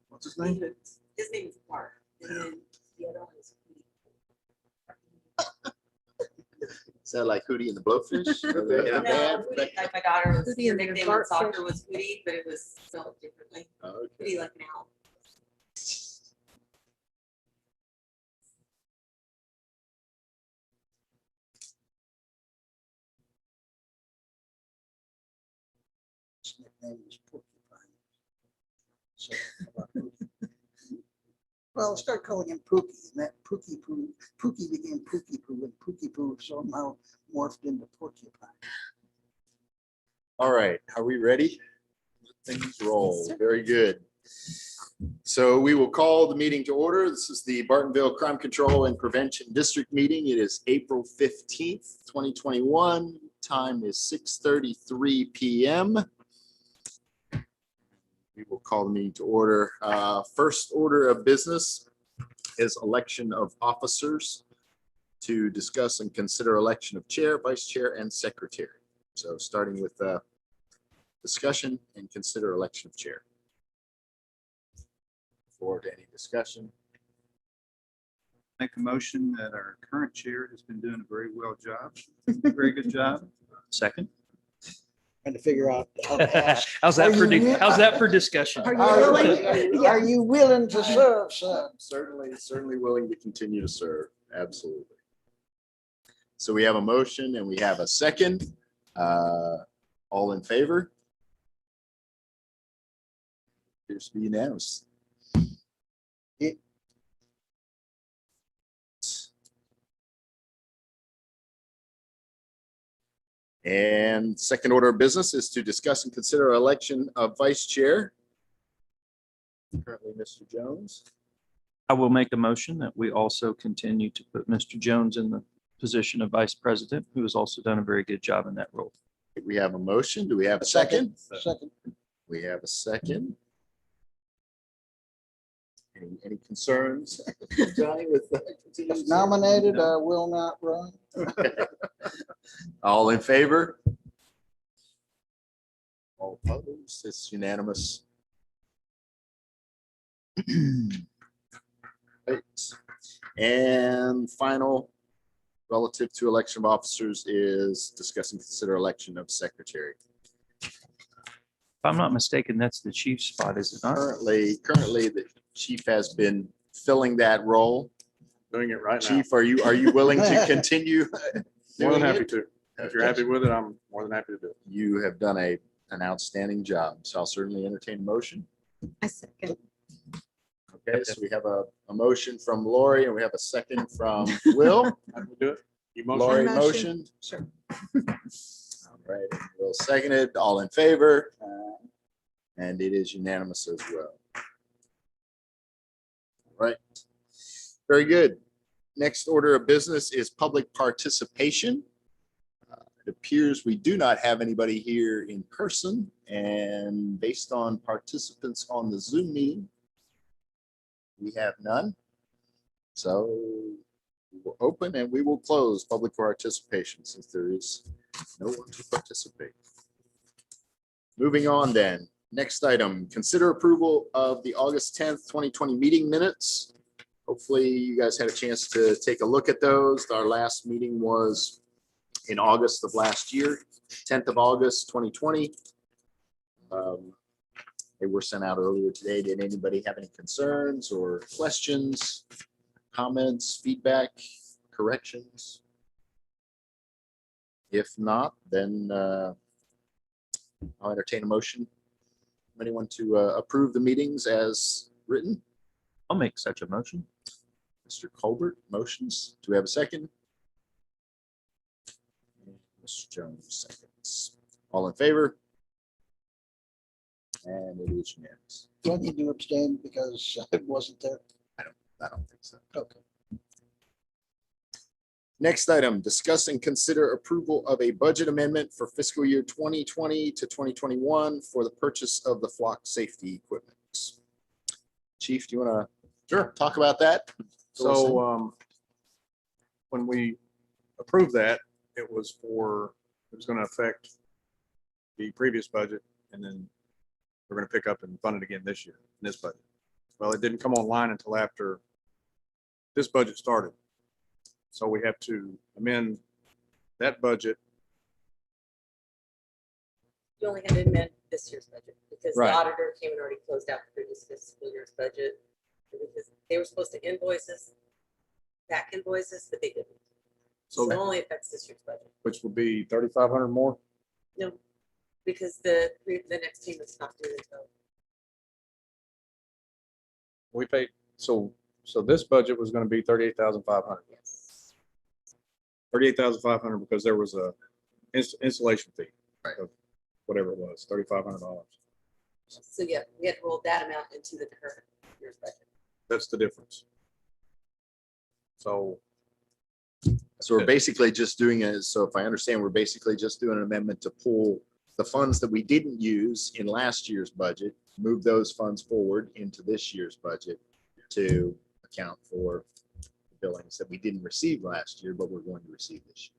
What's his name? His name is Clark. And then the other one is Is that like Hootie and the Blowfish? Or the- Yeah. the band? No, Hootie, like my daughter was, Hootie her and the nickname in Barkfish. soccer was Hootie, but it was spelled differently. Oh, okay. Hootie like an owl. His nickname was Porcupine. So, well, I started calling him Pookie, and that Pookie Poo, Pookie became Pookie Poo, and Pookie Poo somehow morphed into Porcupine. All right, are we ready? Let things roll. Yes, sir. Very good. So we will call the meeting to order. This is the Bartonville Crime Control and Prevention District meeting. It is April 15th, 2021. Time is 6:33 PM. We will call the meeting to order. First order of business is election of officers to discuss and consider election of chair, vice chair, and secretary. So starting with discussion and consider election of chair. Forward to any discussion. Make a motion that our current chair has been doing a very very good job. Second. Trying to figure out how to ask. How's that Are for, you wi- how's that for discussion? Are you willing? Are you willing to serve, son? Certainly willing to continue to serve. Absolutely. So we have a motion and we have a second. All in favor? Appears to be unanimous. And second order of business is to discuss and consider election of vice chair. Currently, Mr. Jones. I will make a motion that we also continue to put Mr. Jones in the position of vice president, who has also done a very good job in that role. We have a motion. Do we have a second? Second. We have a second. Any concerns, Johnny, with If nominated, I will not run. All in favor? All opposed? It's unanimous. Right. And final, relative to election of officers, is discuss and consider election of secretary. If I'm not mistaken, that's the chief's spot, is it not? Currently, the chief has been filling that role. Doing it right now. Chief, are you willing to continue? More than doing happy it? to. If you're happy with it, I'm more than happy to do it. You have done an outstanding job, so I'll certainly entertain a motion. I second. Okay, so we have a motion from Lori and we have a second from Will. How do we do it? You motion? Lori Motion. motion. Sure. All right, and Will seconded, all in favor? And it is unanimous as well. All right, very good. Next order of business is public participation. It appears we do not have anybody here in person, and based on participants on the Zoom meeting, we have none. So we will open and we will close public participation since there is no one to participate. Moving on then, next item, consider approval of the August 10th, 2020 meeting minutes. Hopefully you guys had a chance to take a look at those. Our last meeting was in August of last year, 10th of August, 2020. They were sent out earlier today. Did anybody have any concerns or questions, comments, feedback, corrections? If not, then I'll entertain a motion. Anyone to approve the meetings as written? I'll make such a motion. Mr. Colbert, motions. Do we have a second? Mr. Jones, seconds. All in favor? And it is unanimous. Do I need to abstain because I wasn't there? I don't think so. Okay. Next item, discuss and consider approval of a budget amendment for fiscal year 2020 to 2021 for the purchase of the flock safety equipment. Chief, do you want to talk about that? So when we approved that, it was going to affect the previous budget and then we're gonna pick up and fund it again this year, in this budget. Well, it didn't come online until after this budget started. So we have to amend that budget. You only had to amend this year's budget because the Right. auditor came and already closed out the previous fiscal year's budget. Because they were supposed to invoice us, back invoices, but they didn't. So So it only affects this year's budget. which would be 3,500 more. No, because the next payment's not due until, We paid, so this budget was gonna be 38,500. yes. 38,500 because there was a installation fee Right. of whatever it was, $3,500. So yeah, we had to roll that amount into the current year's budget. That's the difference. So So we're basically just doing it, so if I understand, we're basically just doing an amendment to pull the funds that we didn't use in last year's budget, move those funds forward into this year's budget to account for the billings that we didn't receive last year, but we're going to receive this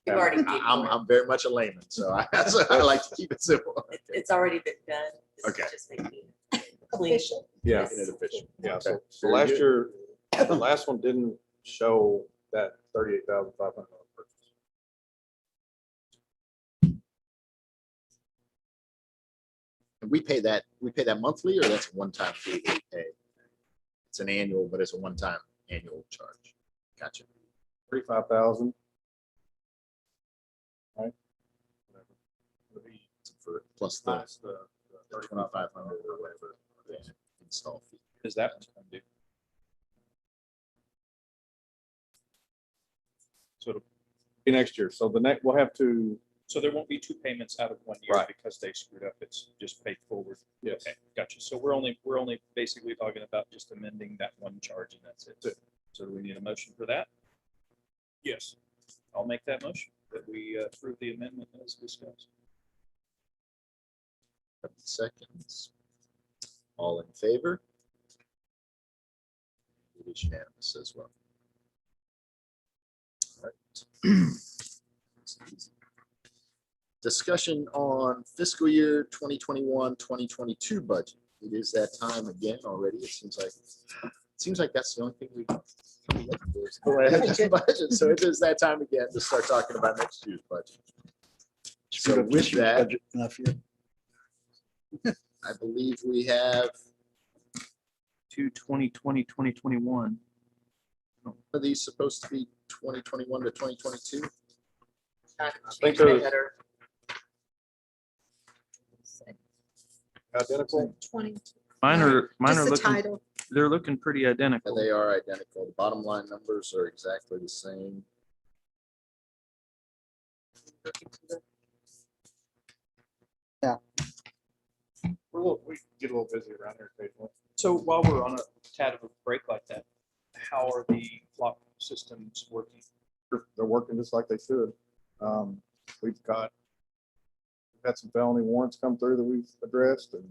We've already year. paid I'm, for it. I'm very much a layman, so I like to keep it simple. It's already been done. This is Okay. Just making it clean. yeah, Making it official. yeah. Okay. So Very last good. year, the last one didn't show that $38,500 purchase. And we pay that monthly, or that's a one-time fee that we pay? It's an annual, but it's a one-time annual charge. Gotcha. 35,000. Right. Whatever. It'll be For plus the minus the 2,500 or whatever the install fee. Is that what's going to do? So it'll be next year. So the next, we'll have to, So there won't be two payments out of 1 year Right. because they screwed up. It's just paid forward. yes, Okay, gotcha. So we're only basically talking about just amending that one charge and that's it. So do we need a motion for that? yes. I'll make that motion that we approve the amendment as discussed. Couple seconds. All in favor? It is unanimous as well. All right. Discussion on fiscal year 2021-2022 budget. It is that time again already. It seems like that's the only thing we. Budget. So it is that time again to start talking about next year's budget. So with that, Enough here. I believe we have, To 2020, 2021. are these supposed to be 2021 to 2022? I think there's- better. Identical. 20. Mine are Just the looking, title. they're looking pretty identical. They are identical. The bottom line numbers are exactly the same. We get a little busy around here occasionally. So while we're on a tad of a break like that, how are the clock systems working? They're working just like they should. We've had some felony warrants come through that we've addressed and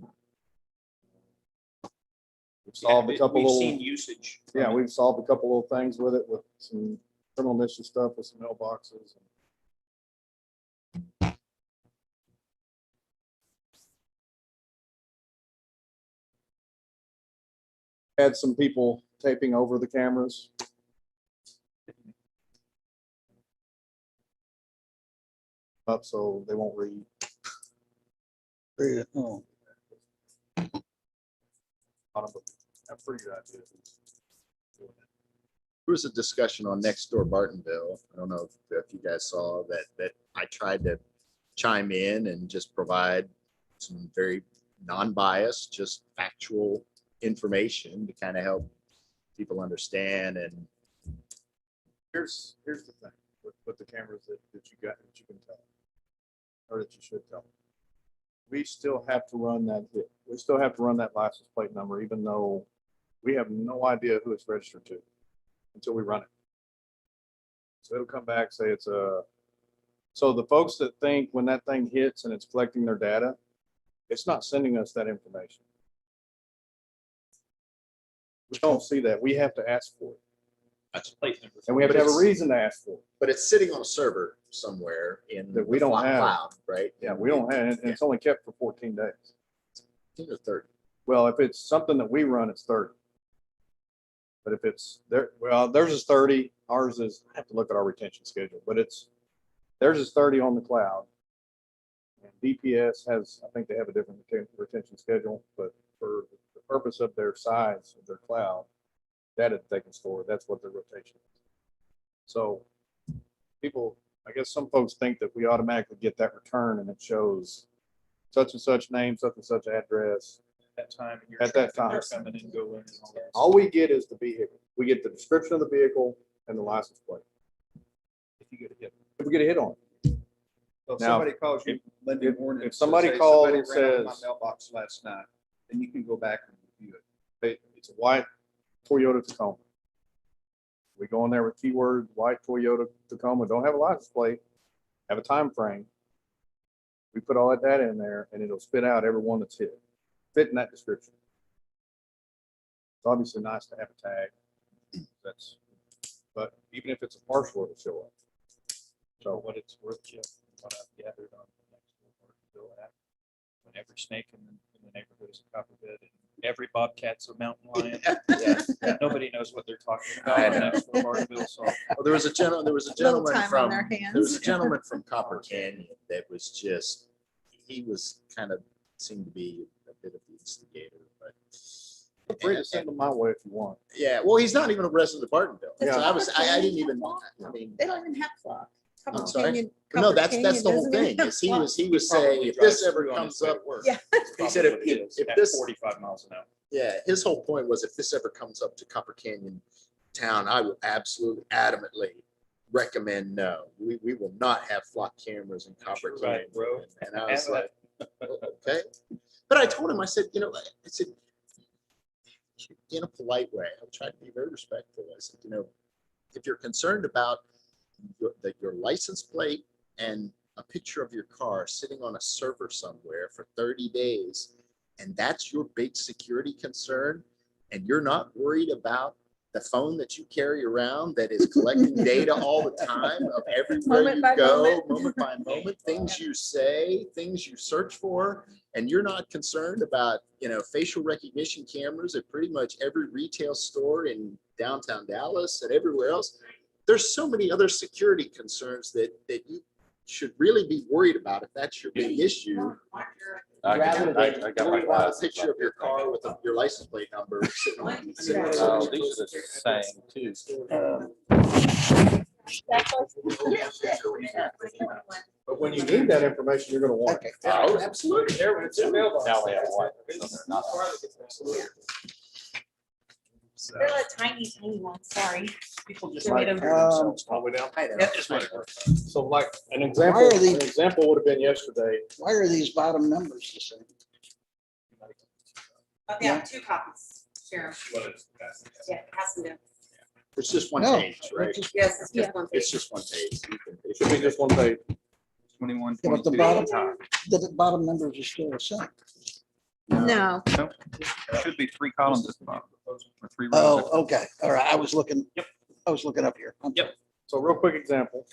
we've solved a couple We've little, seen usage. yeah, we've solved a couple little things with it, with some criminal mischief stuff, with some mailboxes. Had some people taping over the cameras. Up so they won't read. Oh, A pretty good idea. There was a discussion on next door Bartonville. I don't know if you guys saw that I tried to chime in and just provide some very non-biased, just factual information to kind of help people understand. And Here's the thing with the cameras that you got, that you can tell, or that you should tell. We still have to run that hit. We still have to run that license plate number, even though we have no idea who it's registered to until we run it. So it'll come back, say it's so the folks that think when that thing hits and it's collecting their data, it's not sending us that information. We don't see that. We have to ask for it. That's plate number. And we have to have a reason to ask for it. But it's sitting on a server somewhere in That we the don't have. cloud, right? Yeah, we don't have, and it's only kept for 14 days. 15 or 30. Well, if it's something that we run, it's 30. But if it's there, well, theirs is 30, ours is, I have to look at our retention schedule, but theirs is 30 on the cloud. And DPS has, I think they have a different retention schedule, but for the purpose of their size of their cloud, data that they can store, that's what their rotation is. So people, I guess some folks think that we automatically get that return and it shows such and such name, such and such address. That time. and your At that traffic time. Coming and going and all that. All we get is the vehicle. We get the description of the vehicle and the license plate. If you get a hit. If we get a hit on it. So if Now, somebody calls you, Lindy if- Horn. if somebody calls and ran out my says- Mailbox last night, then you can go back and review it. It's a white Toyota Tacoma. We go in there with keyword, white Toyota Tacoma, don't have a license plate, have a time frame. We put all that data in there and it'll spit out every one that's hit, fit in that description. It's obviously nice to have a tag. But even if it's a partial, it'll show up. So what it's worth, Jeff, what I've gathered on the next bill app. When every snake in the neighborhood is a copperhead and every bobcat's a mountain lion. Yeah. Nobody knows what they're talking I about. know. That's what Mark Bill saw. Well, there was a Little gentleman time on from, their there was a hands. gentleman from Copper Canyon that was just, he was kind of, seemed to be a bit of the instigator, but. Feel free to send them my way if you want. Yeah, well, he's not even a resident of Bartonville. So Yeah. I didn't even, I mean, They don't even have clock. I'm Copper sorry? Canyon- no, Copper that's the Canyon whole doesn't even thing, have is he clock. was saying, Probably if this drives ever through on his comes way to up, work. Yeah. he said, Probably if is at this, 45 miles an hour. yeah, his whole point was if this ever comes up to Copper Canyon town, I will absolutely adamantly recommend no. We will not have flock cameras in Copper Sure, Canyon. right, bro. And I was Have like, okay. But I told him, I said, I said, in a polite way, I tried to be very respectful. I said, if you're concerned about your license plate and a picture of your car sitting on a server somewhere for 30 days, and that's your big security concern, and you're not worried about the phone that you carry around that is collecting data all the time of everywhere Moment you by go, moment. moment by moment, things you say, things you search for, and you're not concerned about, facial recognition cameras at pretty much every retail store in downtown Dallas and everywhere else. There's so many other security concerns that you should really be worried about if that's your big issue. Rather than worry about a picture of your car with your license plate number. sitting on- These are the same too. But when you need that information, you're gonna want it. Oh, absolutely. Now we have one. They're a tiny, tiny one, sorry. People just Like, like. Um, All the way down. I know. That is what it was. So like an Why example, are these- an example would have been yesterday. Why are these bottom numbers the same? Okay, I have 2 copies, Sharon. Yeah, pass them down. It's just one No. page, right? Yes, it's Yeah. just one It's page. just one page. You can- It should be just one page. 21, Yeah, but the 22. bottom, the bottom numbers are still the same. No, There should be 3 columns at the bottom, or 3 rows. Oh, okay. All right. I was looking. Yep. I was looking up here. I'm Yep. So real quick example,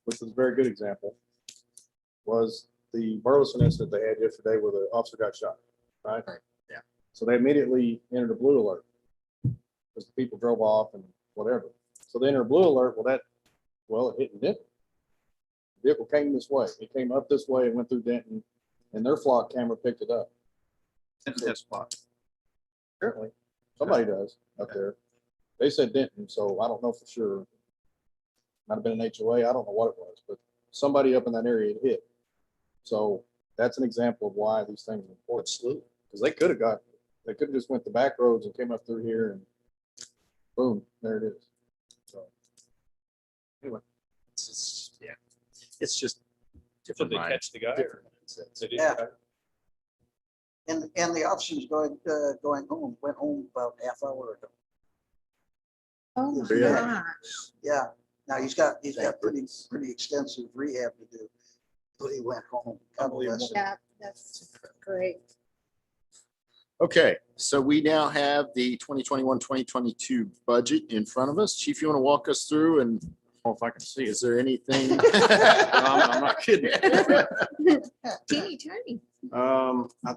which is a very good example, was the Burleson incident they had yesterday where the officer got shot, right? Right, yeah. So they immediately entered a blue alert because the people drove off and whatever. So they entered a blue alert. Well, it hit and didn't. The vehicle came this way. It came up this way and went through Denton, and their flock camera picked it up. It's a test plot. Apparently, somebody does up there. They said Denton, so I don't know for sure. Might have been an HOA, I don't know what it was, but somebody up in that area had hit. So that's an example of why these things are important. Absolutely. Because they could have just went the back roads and came up through here and boom, there it is. So anyway, Yeah. It's just Did different they minds. catch the guy? or different mindsets. they didn't? Yeah. And the officer's going home, went home about half hour ago. oh my Yeah. gosh. Yeah. Now he's got pretty extensive rehab to do, but he went home. God bless him. Yeah, that's great. Okay, so we now have the 2021-2022 budget in front of us. Chief, you want to walk us through, and Oh, if I can see it. is there anything? I'm not kidding. Teeny tiny. I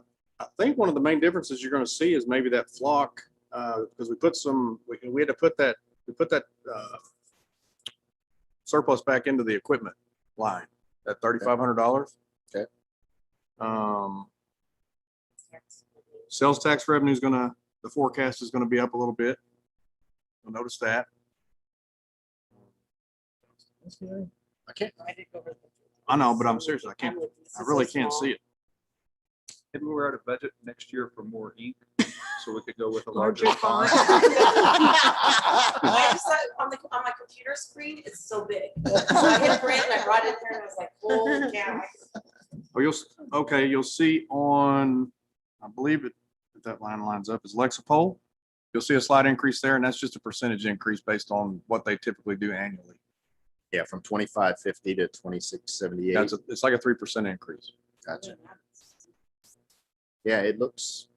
think one of the main differences you're gonna see is maybe that flock, because we had to put that, surplus back into the equipment line, that $3,500. Okay. Sales tax revenue is the forecast is gonna be up a little bit. You'll notice that. I can't. I did go over the- I know, but I'm serious, I can't, I'm with you. This I is really so can't small. see it. Maybe we're out of budget next year for more ink, so we could go with a larger Larger font. I just saw it on my computer screen, it's so big. So I hit print and I brought it there and I was like, holy cow. Oh, you'll see on, I believe it, if that line lines up, is Lexipol. You'll see a slight increase there, and that's just a percentage increase based on what they typically do annually. Yeah, from 2550 to 2678. It's like a 3% increase. Gotcha. Yeah, it looks,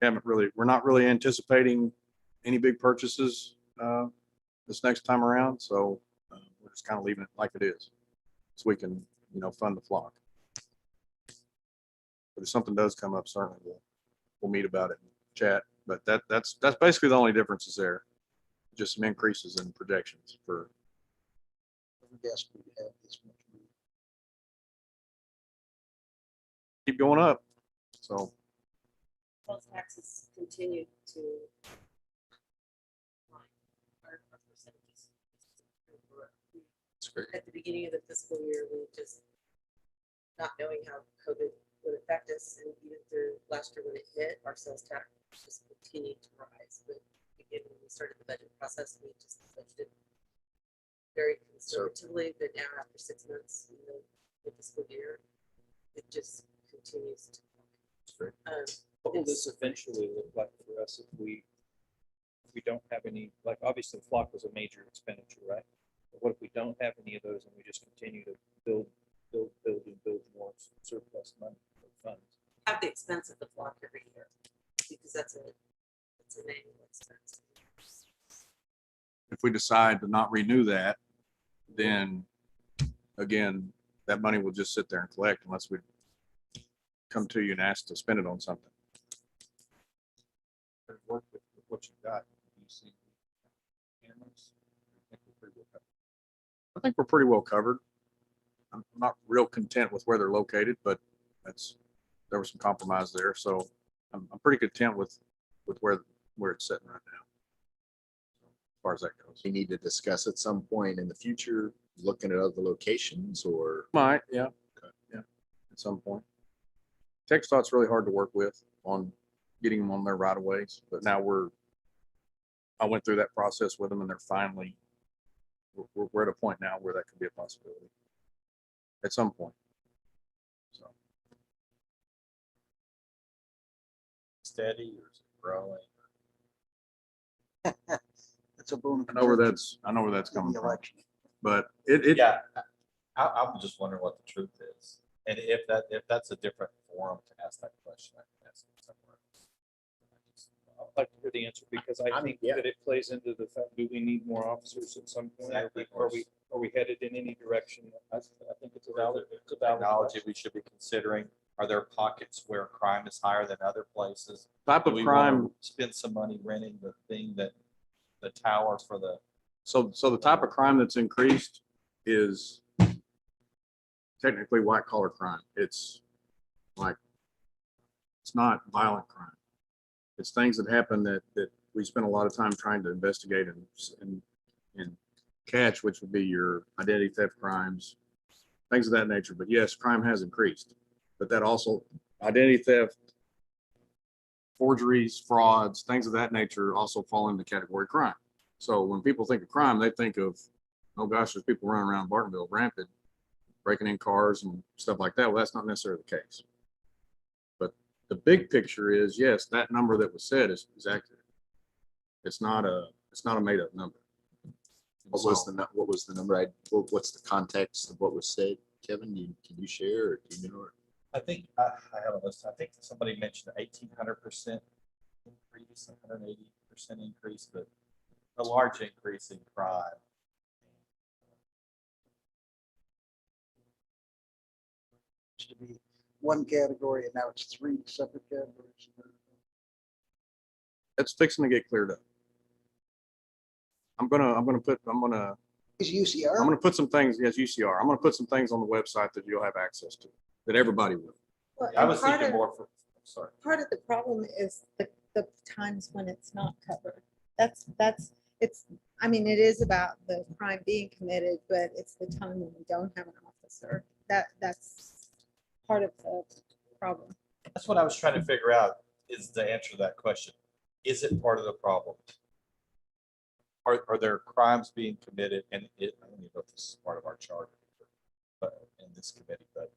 We're not really anticipating any big purchases this next time around, so we're just kind of leaving it like it is. So we can, fund the flock. But if something does come up, certainly we'll meet about it and chat. But that's basically the only difference is there. Just some increases in projections for, Guess we have this much money. keep going up. So Sales taxes continue to. climb. Our percentages. it's great. At the beginning of the fiscal year, we just not knowing how COVID would affect us, and even through last year when it hit, our sales tax just continued to rise. But again, when we started the budget process, we just budgeted very conservatively, but now after 6 months in the fiscal year, it just continues to. What will this eventually look like for us if we don't have any, like, obviously the flock was a major expenditure, right? But what if we don't have any of those and we just continue to build more surplus money or funds? Have the expense of the flock every year, because that's an annual expense. if we decide to not renew that, then again, that money will just sit there and collect unless we come to you and ask to spend it on something. Work with what you've got. You see cameras? I think we're pretty well covered. I think we're pretty well covered. I'm not real content with where they're located, but there was some compromise there, so I'm pretty content with where it's sitting right now. As far as that goes. We need to discuss at some point in the future, looking at other locations or. Might, yeah. Yeah, at some point. TxDOT's really hard to work with on getting them on their right of ways, but now I went through that process with them and they're finally, we're at a point now where that could be a possibility at some point. So. Steady or is it growing? That's a bone. I know where that's coming from, but it, Yeah, I'm just wondering what the truth is. And if that's a different forum to ask that question, I can ask it somewhere else. I'd like to hear the answer because I think yeah. that it plays into the fact, do we need more officers at some point? Exactly. Are we headed in any direction? I think it's a valid Technology question. we should be considering. Are there pockets where crime is higher than other places? type Do of we wanna crime. spend some money renting the thing that the tower for the, So the type of crime that's increased is technically white collar crime. It's not violent crime. It's things that happen that we spend a lot of time trying to investigate and catch, which would be your identity theft crimes, things of that nature. But yes, crime has increased, but that also identity theft, forgeries, frauds, things of that nature also fall into category crime. So when people think of crime, they think of, oh gosh, there's people running around Bartonville rampant, breaking in cars and stuff like that. Well, that's not necessarily the case. But the big picture is, yes, that number that was said is accurate. It's not a made up number. What was the number? What's the context of what was said? Kevin, can you share or do you know? I think, I have a list, I think somebody mentioned 1,800% increase, 180% increase, but a large increase in crime. Used to be one category and now it's three separate categories. It's fixing to get cleared up. I'm gonna Is UCR? put some things, yes, UCR, I'm gonna put some things on the website that you'll have access to, that everybody will. Well, I and was part thinking of- more for, I'm sorry. Part of the problem is the times when it's not covered. It's, I mean, it is about the crime being committed, but it's the time when we don't have an officer. That's part of the problem. That's what I was trying to figure out, is the answer to that question. Is it part of the problem? Are there crimes being committed, and it, I don't even know if this is part of our charter, but in this committee, but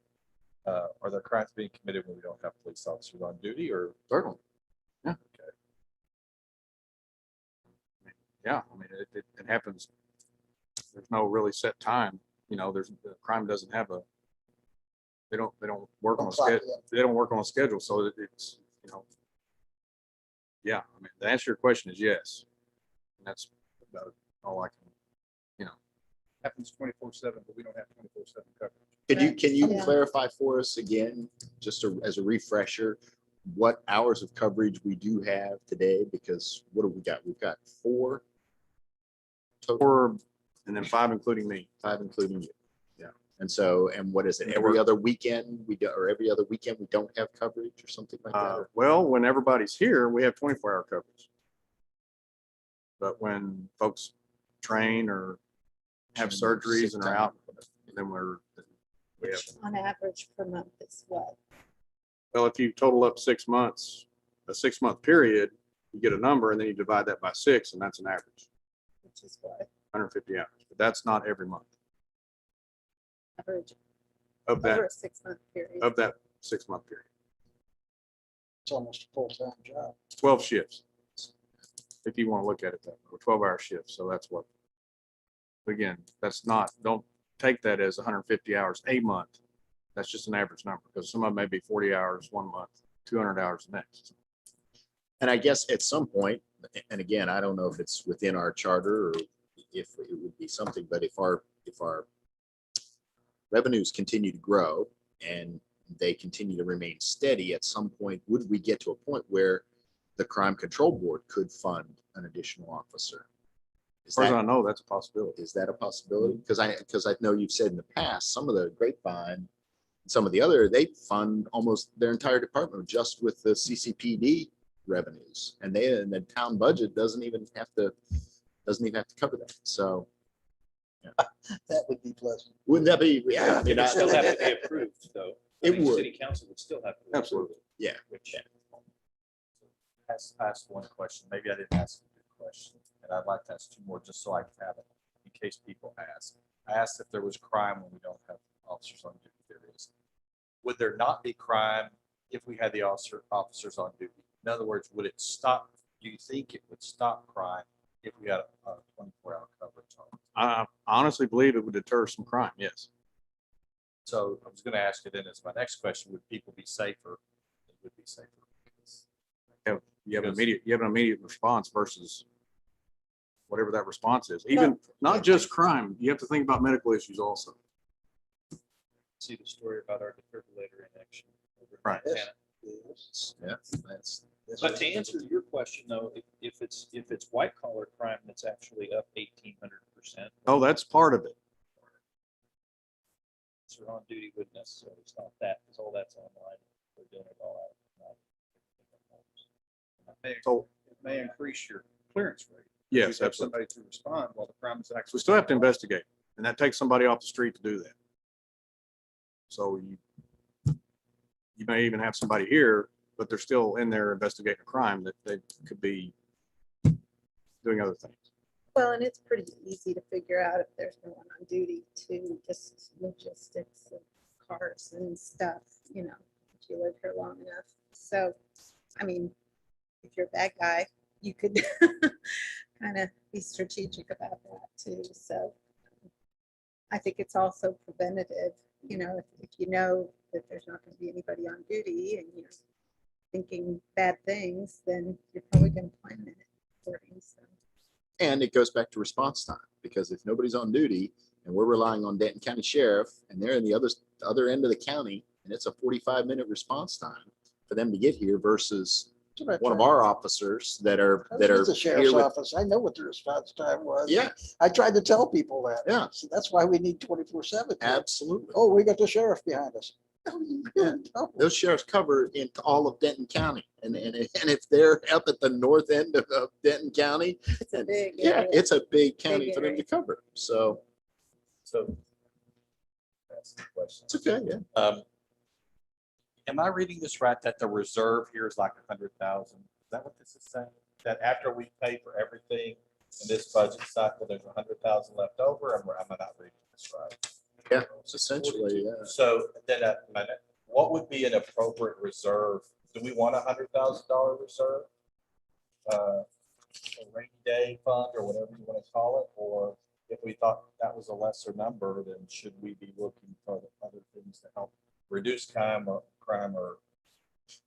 are there crimes being committed when we don't have police officers on duty, or? Certainly. Yeah. Okay. Yeah, I mean, it happens. There's no really set time, you know, the crime doesn't have a, they don't work on a Clock, schedule, they don't work on a schedule, so it's, you know. Yeah, I mean, the answer to your question is yes. And that's about all I can, Happens 24/7, but we don't have 24/7 coverage. Can you Yeah. clarify for us again, just as a refresher, what hours of coverage we do have today? Because what have we got? We've got 4 total, or, and then 5 including me. 5 including you. Yeah. And so, and what is it? And Every we're- other weekend we do, or every other weekend we don't have coverage or something like that? Well, when everybody's here, we have 24-hour coverage. But when folks train or have surgeries and are out, then we have, On average per month is what? well, if you total up 6 months, a 6-month period, you get a number and then you divide that by 6 and that's an average, Which is what 150 hours. But that's not every month average of that, over a 6-month period. of that 6-month period. It's almost a full-time job. It's 12 shifts. If you want to look at it that way, 12-hour shifts. So that's what, again, that's not, don't take that as 150 hours a month. That's just an average number because some of them may be 40 hours one month, 200 hours the next. And I guess at some point, and again, I don't know if it's within our charter or if it would be something, but if our revenues continue to grow and they continue to remain steady, at some point, would we get to a point where the Crime Control Board could fund an additional officer? As far as I know, that's a possibility. Is that a possibility? Because I know you've said in the past, some of the Grapevine, some of the other, they fund almost their entire department just with the CCPD revenues. And the town budget doesn't even have to cover that. So That would be pleasant. wouldn't that be? Yeah. I mean, It still I- have to be approved, though. I It mean, would. City council would still have to. approve Absolutely. it, Yeah. Which, Ask one question, maybe I didn't ask a good question, and I'd like to ask 2 more, just so I can have it, in case people ask. I asked if there was crime when we don't have officers on duty. There is. Would there not be crime if we had the officers on duty? In other words, would it stop, do you think it would stop crime if we had a 24-hour coverage on? I honestly believe it would deter some crime. Yes. So I was gonna ask you then as my next question, would people be safer? They would be safer. because- You have an Because- immediate response versus whatever that response is. Even not just crime, you have to think about medical issues also. see the story about our defibrillator in action. over in Right. Montana. Yes. Yeah, that's, But to answer your question, though, if it's white collar crime, that's actually up 1,800%. Oh, that's part of it. So on duty wouldn't necessarily stop that, because all that's online. They're doing it all out. So It may increase your clearance rate. yes, You have absolutely. somebody to respond while the crime is So actually. we still have to investigate, and that takes somebody off the street to do that. So you may even have somebody here, but they're still in there investigating a crime that they could be doing other things. Well, and it's pretty easy to figure out if there's no one on duty to just logistics of cars and stuff, you know, if you live here long enough. So, I mean, if you're a bad guy, you could kind of be strategic about that too. So I think it's also preventative you know, if you know that there's not gonna be anybody on duty and you're thinking bad things, then you're probably gonna plan it accordingly, so. And it goes back to response time, because if nobody's on duty and we're relying on Denton County Sheriff and they're in the other end of the county and it's a 45-minute response time for them to get here versus one of our officers that are I was with the here sheriff's with, office. I know what the response time was. yeah, I tried to tell people that. Yeah. So that's why we need 24/7. absolutely. Oh, we got the sheriff behind us. No, you really don't. Those sheriffs cover into all of Denton County. And if they're up at the north end of Denton County, It's a big yeah, area. it's a big county for them area. to cover. So So. That's the question. it's okay, yeah. Am I reading this right, that the reserve here is like 100,000? Is that what this is saying? That after we pay for everything in this budget cycle, there's 100,000 left over, or am I not reading this right? Yeah, it's essentially, yeah. So then, what would be an appropriate reserve? Do we want $100,000 reserve? A rainy day fund or whatever you want to call it, or if we thought that was a lesser number, then should we be looking for other things to help reduce crime or?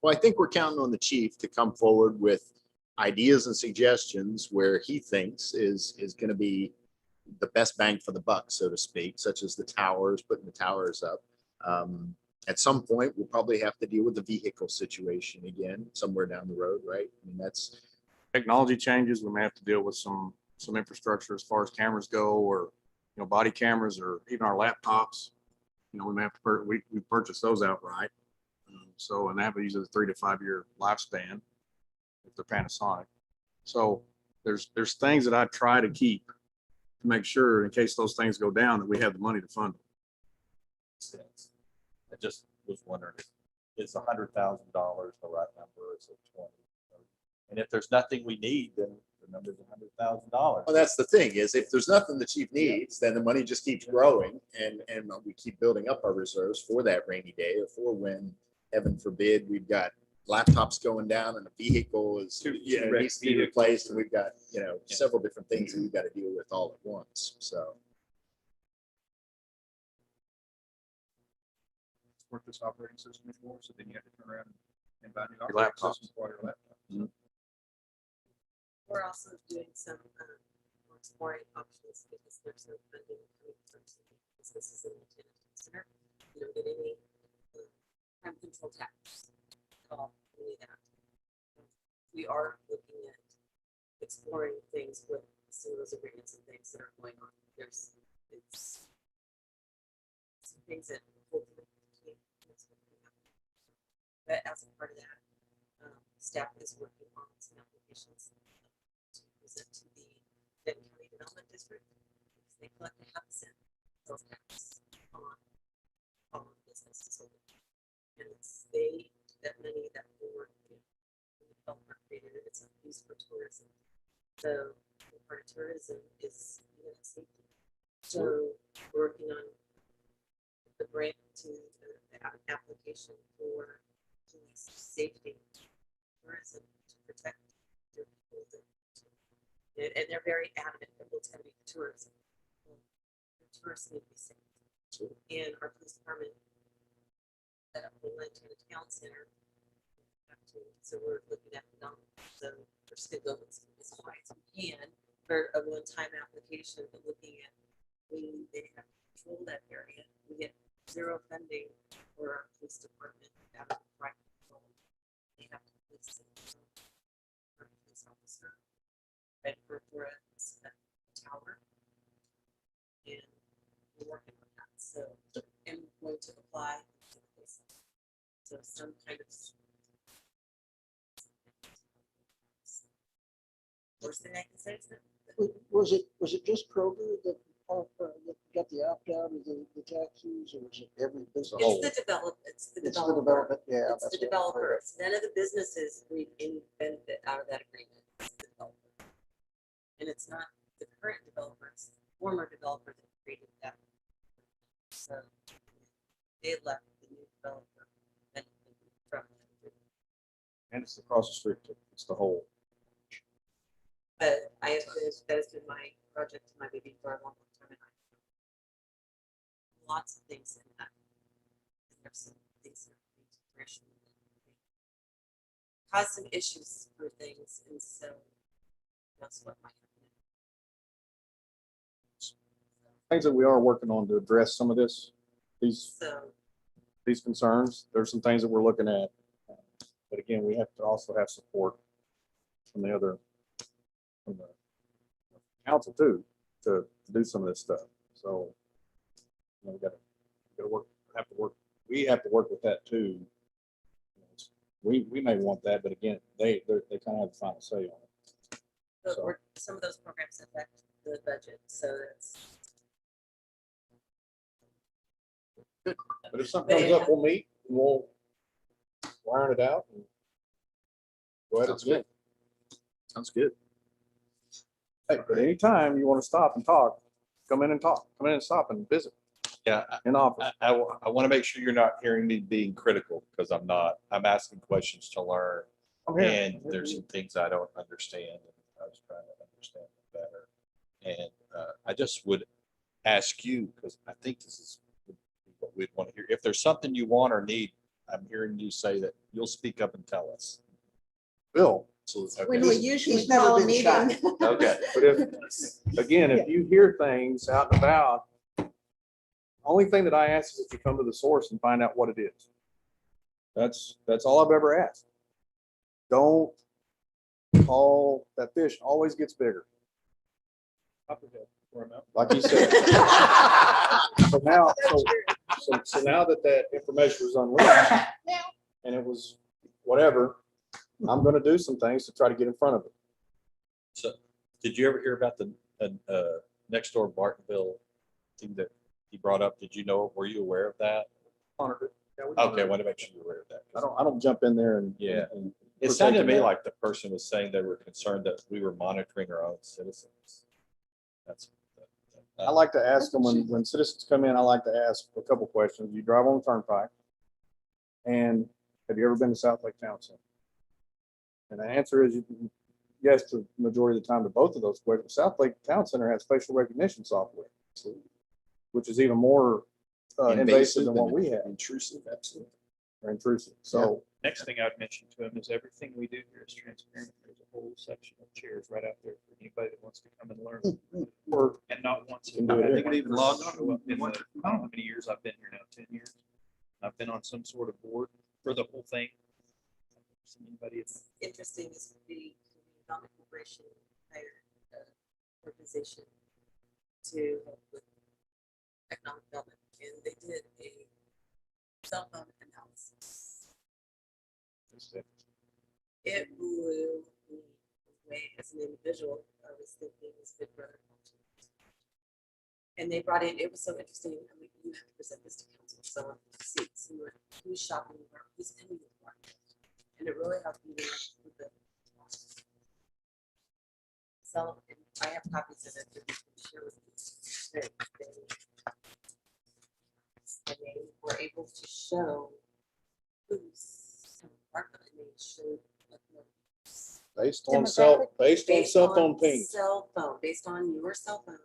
Well, I think we're counting on the chief to come forward with ideas and suggestions where he thinks is going to be the best bang for the buck, so to speak, such as the towers, putting the towers up. At some point, we'll probably have to deal with the vehicle situation again, somewhere down the road, right? I mean, that's, technology changes, we may have to deal with some infrastructure as far as cameras go, or, you know, body cameras, or even our laptops. You know, we may have to, we purchase those outright. So, and that would usually a 3 to 5 year lifespan if they're Panasonic. So there's things that I try to keep to make sure in case those things go down, that we have the money to fund them. Sense. I just was wondering, is $100,000 the right number? Is it 20? And if there's nothing we need, then the number's $100,000. well, that's the thing is if there's nothing the chief needs, then the money just keeps growing and we keep building up our reserves for that rainy day or for when, heaven forbid, we've got laptops going down and a vehicle is, needs to be replaced. And we've got, several different things that we've got to deal with all at once. So. Support this operating system before, so then you have to turn around and buy new Your operating laptops. systems for your laptop. We're also doing some, we're exploring options because there's no funding coming from some businesses in the Tennyson Center. You don't get any crime control tax at all, any of that. We are looking at exploring things with some of those agreements and things that are going on. It's some things that hopefully but as a part of that, staff is working on some applications to present to the Denton County Development District. Because they collect a half% sales tax on businesses. And it's that money that board, the developer created, it's used for tourism. So the part of tourism is safety. So we're working on the grant to the application for police safety tourism to protect their people. And they're very adamant that it's going to be tourism. The tourists need to be safe. And our police department set up the Lantana Town Center. So we're looking at the so we're still going as high as we can for a one-time application, but looking at they have to control that area. We get zero funding for our police department out of private control. They have to police it. For a police officer, right, for a tower. And we're working on that. So, and we're going to apply to the police. So some kind of worst thing I can say is that Was it just Kroger that got the opt-out of the taxis, or was it every business? it's the development. It's the It's the developer. development, yeah. It's that's the what I heard. developer. It's none of the businesses reap any benefit out of that agreement. It's the developer. And it's not the current developer, it's the former developer that created that. So they left the new developer benefiting from that. And it's across the street, it's the whole. But that has been my project, my baby for a long time. And lots of things in that have some things that we need to correction. Cause some issues for things, and so that's what might happen. Things that we are working on to address some of this, these So, concerns. There's some things that we're looking at. But again, we have to also have support from the council too, to do some of this stuff. So, you know, we have to work with that too. We may want that, but again, they kind of have the final say on it. but So- some of those programs affect the budget, so that's. But if something comes up, we'll meet and we'll iron it out. And go ahead. Sounds good. Sounds good. Hey, but anytime you want to stop and talk, come in and talk. Come in and stop and visit Yeah, in office. I want to make sure you're not hearing me being critical, because I'm not. I'm asking questions to learn. I'm here. And there's some things I don't understand, and I was trying to understand it better. And I just would ask you, because I think this is what we'd want to hear. If there's something you want or need, I'm hearing you say that you'll speak up and tell us. Bill. When we usually He's never call a been meeting. shy. Okay. But if you hear things out and about, only thing that I ask is that you come to the source and find out what it is. That's all I've ever asked. Don't call, that fish always gets bigger, like you said. So now, so now that information was unleashed and it was whatever, I'm gonna do some things to try to get in front of it. So, did you ever hear about the next door Bartonville thing that he brought up? Did you know? Were you aware of that? Okay, I want to make sure you're aware of that. I don't jump in there and. Yeah. and It sounded to me partake in that. like the person was saying they were concerned that we were monitoring our own citizens. That's. I like to ask them when citizens come in, I like to ask a couple questions. You drive on the turnpike. And have you ever been to South Lake Town Center? And the answer is yes, to the majority of the time to both of those questions. South Lake Town Center has facial recognition software, which is even more invasive than what we have. Intrusive, absolutely. Or intrusive. So Next thing I'd mention to him is everything we do here is transparent. There's a whole section of chairs right out there for anybody that wants to come and learn. And not once. Can do it I think here. it even logged on. In the, I don't know how many years I've been here now, 10 years. I've been on some sort of board for the whole thing. Anybody, it's Interesting is the Economic Corporation hired an organization to help with economic development, and they did a cell phone analysis. It blew me away as an individual. I was thinking this big brother. And they brought in, it was so interesting. I mean, you have to present this to council. So seats, who's shopping, who's coming to the market. And it really helped me with the. So and I have copies of it that we can share with you. And they were able to show who's some market, and they showed like, based on cell phone on ping. cell phone, based on your cell phone,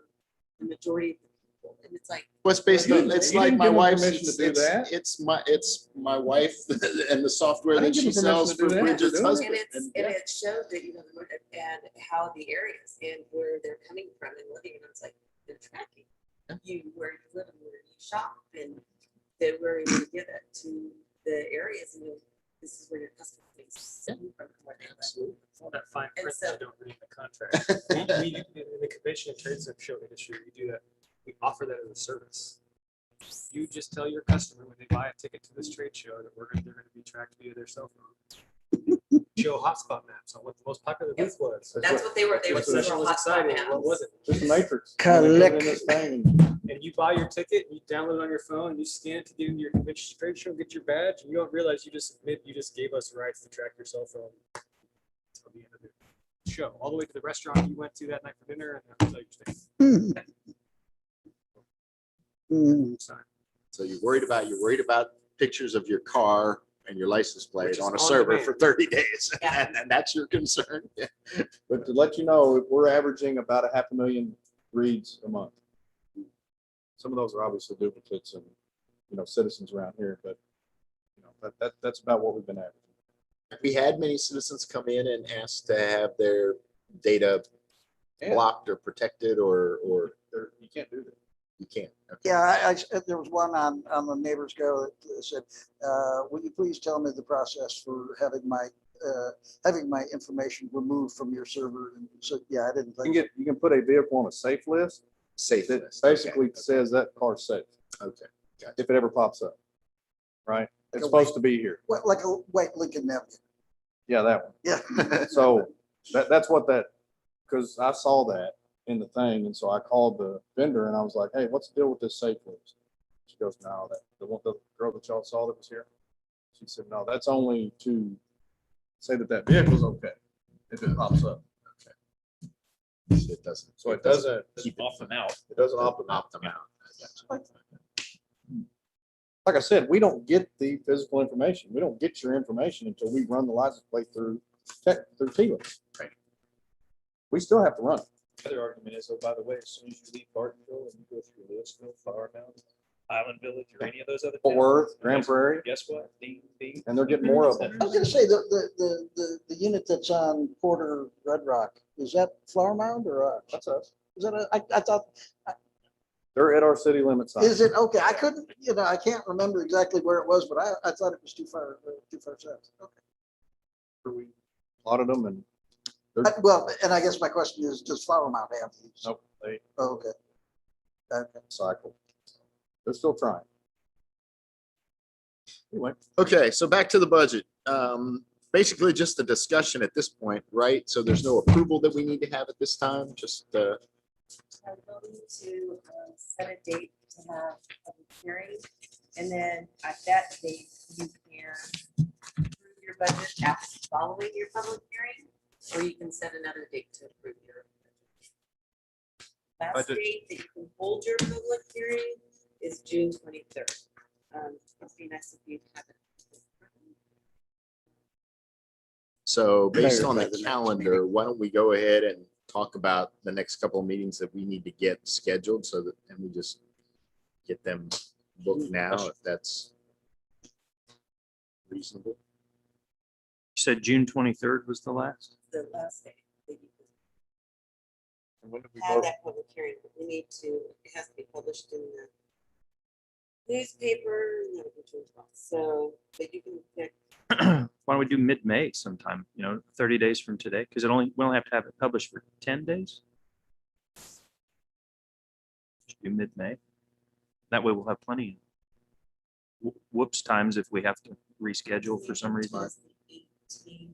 the majority of the people, and it's like. What's based You on, didn't- it's you like didn't my give them wife's, permission to do that. it's my wife and the software I that didn't give she them permission sells to for do that. Bridget's And husband. And it showed that, you know, and how the areas and where they're coming from and living, and it's like, they're tracking you, where you live and where you shop, and they were able to give it to the areas, and this is where your customer base is from, where they live. All that fine And print so- that you don't read in the contract. We, in the convention and trade show industry, we do that. We offer that as a service. You just tell your customer when they buy a ticket to this trade show that they're gonna be tracked via their cell phone. Show hotspot maps on what the most popular booth was. That's what they were, What session was exciting, what wasn't. Just a matrix. Collect. And they put it in this thing. And you buy your ticket, you download it on your phone, and you scan it to get into your convention trade show, get your badge, and you don't realize you just gave us rights to track your cell phone until the end of the show, all the way to the restaurant you went to that night for dinner, and that's how you stay. Sorry. So you're worried about pictures of your car and your license plate Which is on a on server demand. for 30 days. Yeah. And that's your concern. Yeah. But to let you know, we're averaging about 500,000 reads a month. Some of those are obviously duplicates and, you know, citizens around here, but You know, that's about what we've been at. Have we had many citizens come in and ask to have their data blocked or protected or You can't do that. you can't? Okay. Yeah, there was one on the Neighbors Go that said, will you please tell me the process for having my information removed from your server? And so, yeah, I didn't think. You can put a vehicle on a safe list Safe that list. Okay, basically says that car's safe, Okay. Gotcha. if it ever pops up. Right? It's a supposed to be here. What, like a white Lincoln Navigator? Yeah, that one. Yeah. So that's what because I saw that in the thing, and so I called the vendor and I was like, hey, what's the deal with this safe list? She goes, no, the girl that y'all saw that was here. She said, no, that's only to say that vehicle's okay if it pops up. It doesn't. So it doesn't keep Off them out. It doesn't opt them out. opt them out. I gotcha. Like I said, we don't get the physical information. We don't get your information until we run the license plate through TLIS. Right. We still have to run it. The other argument is, oh, by the way, as soon as you leave Bartonville and you go through Louisville, Flower Mound, Island Village, or any of those other. Fort towns, Worth, Grand Prairie, Guess what? Ding, ding. and they're getting more of them. I was gonna say, the unit that's on Porter Red Rock, is that Flower Mound or, That's us. is that, I thought, They're at our city limits. is it, okay, I couldn't, I can't remember exactly where it was, but I thought it was too far south. Okay. We plotted them and Well, and I guess my question is, does Flower Mound have these? nope, they Oh, okay. Okay. cycle. They're still trying. Anyway, Okay, so back to the budget. Basically just a discussion at this point, right? So there's no approval that we need to have at this time, just, So we'll need to set a date to have a hearing, and then at that date, you can approve your budget after following your public hearing, or you can set another date to approve your. Last Budget. date that you can hold your public hearing is June 23rd. It'd be nice if you have it. so based on the Maybe the next calendar, why don't we go ahead and talk about the next couple of meetings that we need to get scheduled so that, and we just get them booked now, if that's reasonable. You said June 23rd was the last? The last day that you can and when did we have vote? that public hearing, but we need to, it has to be published in the newspaper, and that'll be June 12th. So, but you can pick, Why don't we do mid-May sometime, 30 days from today? Because we only have to have it published for 10 days. Should do mid-May. That way we'll have plenty of whoops times if we have to reschedule for some reason. just the 18th.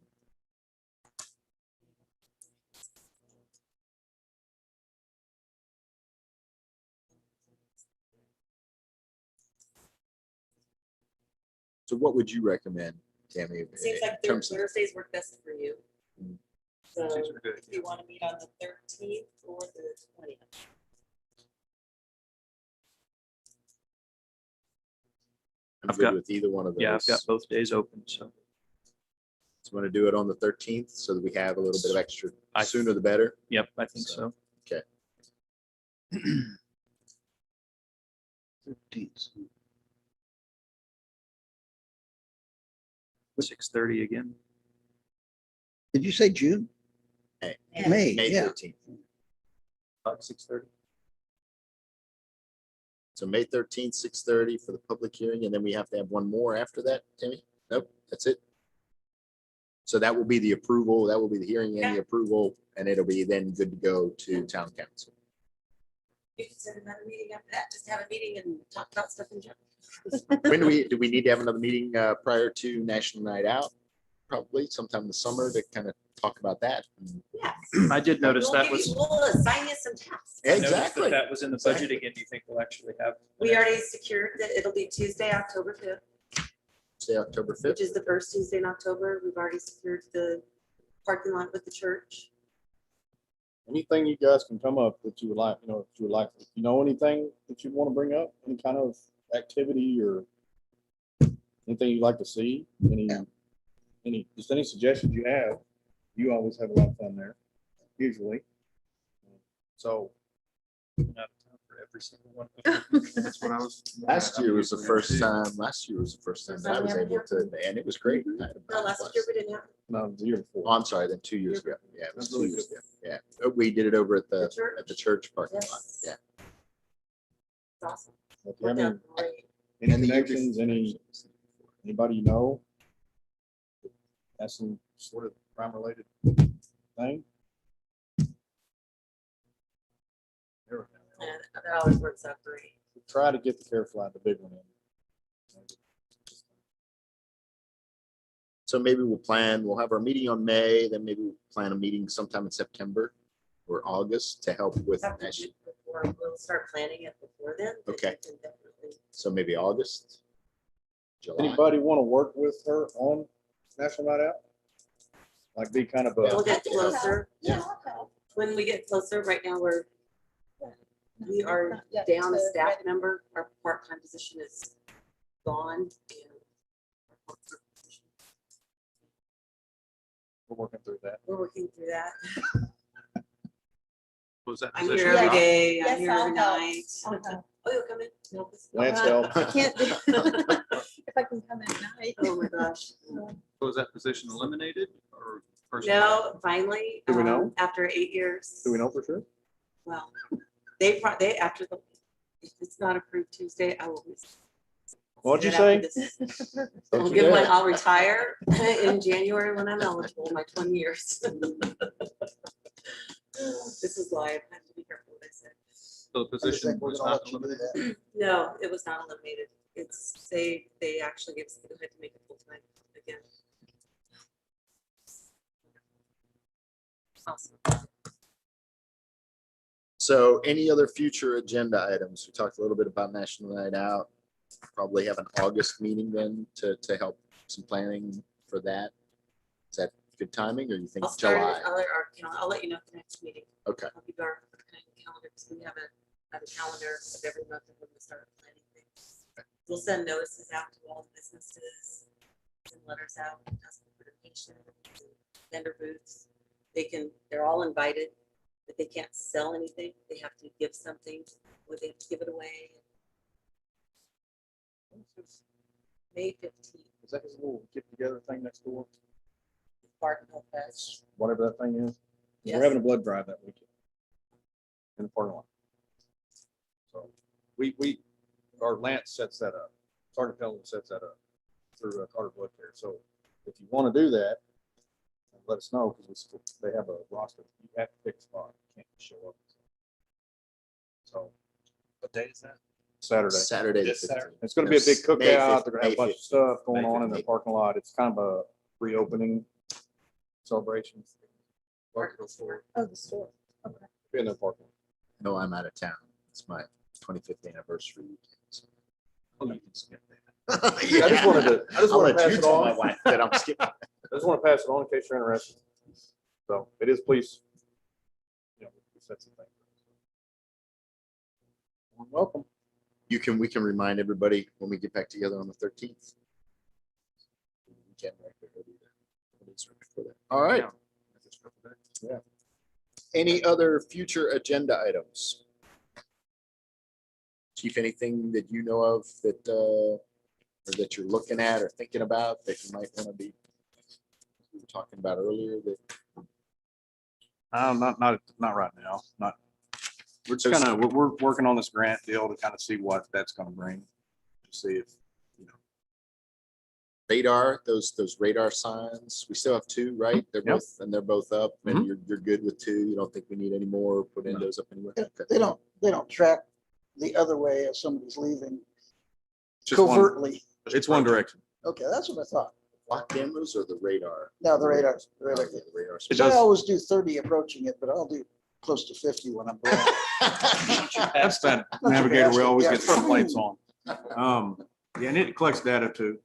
So what would you recommend, Tammy? Seems like in terms of- Thursdays work best for you. Mm. So Thursdays are good, if you want to meet on the 13th or the 20th. I'm I've good got- with either one of those. Yeah, I've got both days open, so. So want to do it on the 13th so that we have a little bit of extra, I- sooner the better. Yep, I think so. 6:30 again. Did you say June? May. May, May yeah. 13th. About 6:30. So May 13th, 6:30 for the public hearing, and then we have to have one more after that, Tammy? Nope, that's it. So that will be the approval, that will be the hearing and the approval, and it'll be then good to go to town council. You can set another meeting after that, just have a meeting and talk about stuff in general. When do we need to have another meeting prior to National Night Out? Probably sometime in the summer to kind of talk about that. Yes. I did notice We'll that give you- was, We'll assign you some tasks. I noticed Exactly. that that was in the budget again. Do you think we'll actually have? We already secured that it'll be Tuesday, October 5th, Say October which 5th. is the first Tuesday in October. We've already secured the parking lot with the church. Anything you guys can come up that you would like, if you know anything that you want to bring up, any kind of activity or anything you'd like to see, just any suggestions you have, you always have a lot of fun there, usually. So, Out of town forever. every single one. That's what I was. Last year was the first time that I was able to, and it was great. I had a No, last blast. year we didn't have No, the year before. Oh, I'm sorry, then 2 years ago. Yeah, it was That's 2 really years ago. Yeah. We did it over at the church parking lot. Yes. Yeah. It's awesome. Do you have Worked any, out great. any And the year connections, anybody you know? Has some sort of crime related thing? There we go. And that always works out great. Try to get the care flag, the big one in. So maybe we'll have our meeting on May, then maybe we'll plan a meeting sometime in September or August to help with, Have to do it before, we'll start planning it before then. but Okay. you can definitely- so maybe August. July. Anybody want to work with her on National Night Out? Like be kind of We'll a, get closer. Yeah, I'll help. When we get closer, right now, we are Not yet down a to staff ready. member. Our part-time position is gone. And we're working through that. we're working through that. Was that I'm position? here every Yes. day. Yes, I'm here I'll every help. night. I'll help. Oh, you'll come in? and help us? Lance Uh, help. I can't do, if I can come at night. Oh, my gosh. Was that position eliminated or? first? No, finally. Do we know? After 8 years. Do we know for sure? Well, after the, if it's not approved Tuesday, I will. What'd you After say? this. Don't I'll you give dare. I'll retire in January when I'm eligible, my 20 years. This is why I have to be careful what I said. So the I just position think we're was gonna not let you do eliminated? that. No, it was not eliminated. It's, they actually gave us the go-ahead to make it full-time again. Awesome. So any other future agenda items? We talked a little bit about National Night Out. Probably have an August meeting then to help some planning for that. Is that good timing or you think I'll start, July? I'll let you know at the next meeting. Okay. I'll give our calendar, because we have a calendar of every month of when we start planning things. We'll send notices out to all the businesses, send letters out, ask for donations, vendor booths. They're all invited, but they can't sell anything. They have to give something, or they have to give it away. May 15th, Is that his little get together thing next door? Barton Hill Fest. Whatever that thing is. Yes. We're having a blood drive that weekend. In the parking lot. So our Lance sets that up. Sergeant Pelton sets that up through Carter Blood Care. So if you want to do that, let us know because they have a roster. You have to pick a spot. You can't just show up. So What day is that? Saturday. Saturday. the This Saturday? 15th. It's going to be a big No, May cookout. They're going to have a bunch of 15th. stuff going May on in the 15th. parking lot. It's kind of a reopening celebration. Barton Store. Oh, the store. Okay. Be in the parking lot. No, I'm out of town. It's my 25th anniversary. Oh, you can skip that. Yeah. I just wanted to I'll let pass you it tell my on. wife that I'm skipping. I just want to pass it on in case you're interested. So it is police. You know, we set some things. Welcome. We can remind everybody when we get back together on the 13th. All right. Yeah. Any other future agenda items? Chief, anything that you know of that, or that you're looking at or thinking about that you might want to be, we were talking about earlier that, Not right now, not. We're just kind of, we're working on this grant deal to kind of see what that's gonna bring. To see if, you know, radar, those radar signs, we still have 2, right? They're Yep. they're both up and Mhm. you're good with 2. You don't think we need any more, put in those up anywhere? They don't track the other way as somebody's leaving just one, covertly. it's one direction. Okay, that's what I thought. Block cameras or the radar? No, the radar. Okay, the radar. It I does. always do 30 approaching it, but I'll do close to 50 when I'm going. That's that navigator we always get the complaints on. Yeah, and it collects data too.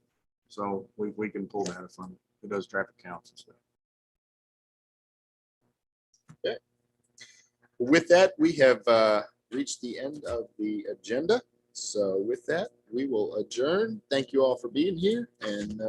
So we can pull data from it. It does traffic counts and stuff. With that, we have reached the end of the agenda. So with that, we will adjourn. Thank you all for being here and